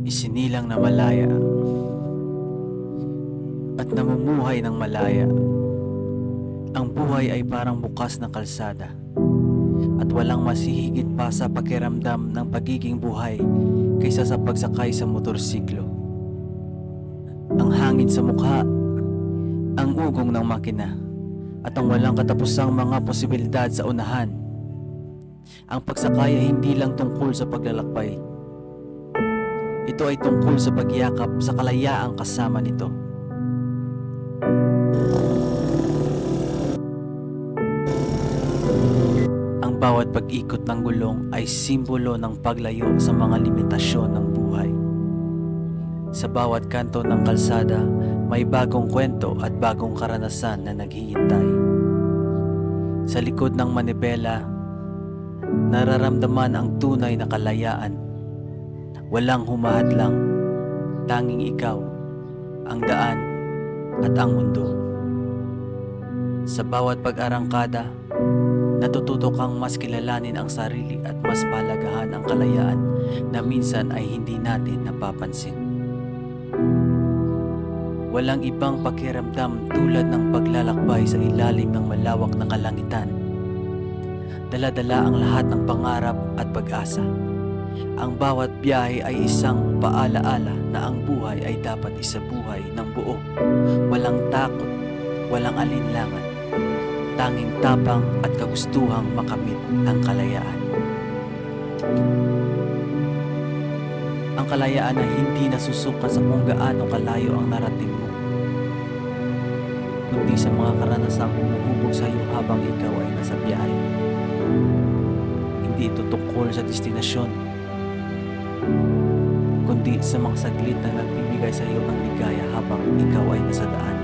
Isinilang na malaya at namumuhay ng malaya. Ang buhay ay parang bukas na kalsada at walang masihigit pa sa pakiramdam ng pagiging buhay kaysa sa pagsakay sa motorsiklo. Ang hangin sa mukha, ang ugong ng makina, at ang walang katapusang mga posibilidad sa unahan. Ang pagsakay ay hindi lang tungkol sa paglalakbay. Ito ay tungkol sa pagyakap sa kalayaang kasama nito. Ang bawat pag-ikot ng gulong ay simbolo ng paglayo sa mga limitasyon ng buhay. Sa bawat kanto ng kalsada, may bagong kwento at bagong karanasan na naghihintay. Sa likod ng manibela, nararamdaman ang tunay na kalayaan. Walang humahadlang, tanging ikaw, ang daan at ang mundo. Sa bawat pag-arangkada, natututo kang mas kilalanin ang sarili at mas palagahan ang kalayaan na minsan ay hindi natin napapansin. Walang ibang pakiramdam tulad ng paglalakbay sa ilalim ng malawak na kalangitan. Dala-dala ang lahat ng pangarap at pag-asa. Ang bawat biyahe ay isang paalaala na ang buhay ay dapat isabuhay ng buo. Walang takot, walang alinlangan. Tanging tapang at kagustuhang makamit ang kalayaan. Ang kalayaan ay hindi nasusukat sa kung gaano kalayo ang narating mo, kundi sa mga karanasang humuhubog sa iyo habang ikaw ay nasa biyahe. Hindi ito tungkol sa destinasyon, kundi sa mga saglit na nagbibigay sa iyo ng ligaya habang ikaw ay nasa daan.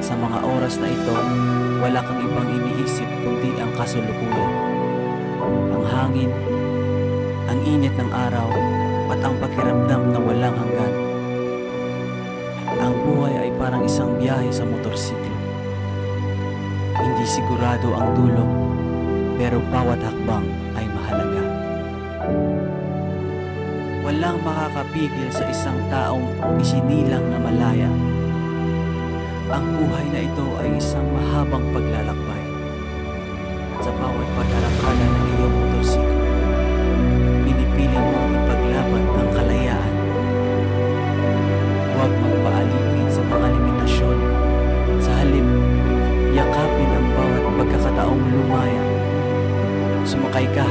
Sa mga oras na ito, wala kang ibang iniisip kundi ang kasalukuyan. Ang hangin, ang init ng araw, at ang pakiramdam na walang hanggan. Ang buhay ay parang isang biyahe sa motorsiklo. Hindi sigurado ang dulo, pero bawat hakbang ay mahalaga. Walang makakapigil sa isang taong isinilang na malaya. Ang buhay na ito ay isang mahabang paglalakbay. At sa bawat pag-arangkada ng iyong motorsiklo, pinipili mong ipaglaban ang kalayaan. Huwag magpaalipin sa mga limitasyon. Sa halip, yakapin ang bawat pagkakataong lumaya. Sumakay ka